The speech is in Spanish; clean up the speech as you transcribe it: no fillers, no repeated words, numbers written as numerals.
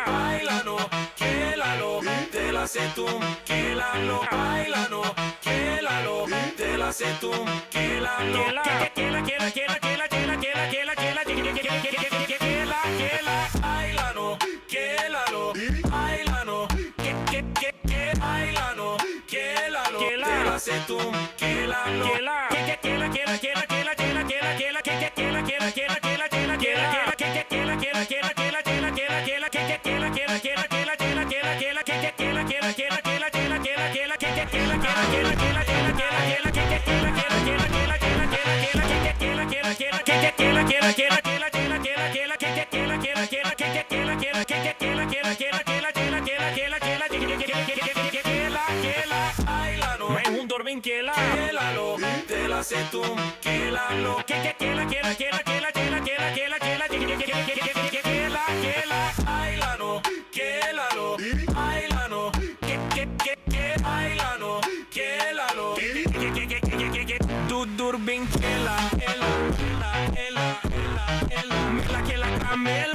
Bailalo, quélalo, te la sé tú, quélalo, bailalo, quélalo, te la sé tú, quélalo, bailalo, quélalo, bailalo, bailalo, quélalo, te la sé tú, quélalo. Quélalo, te la sé tú, quélalo, bailalo, quélalo, bailalo, bailalo, quélalo, Dudur bin quela, mela que la camel.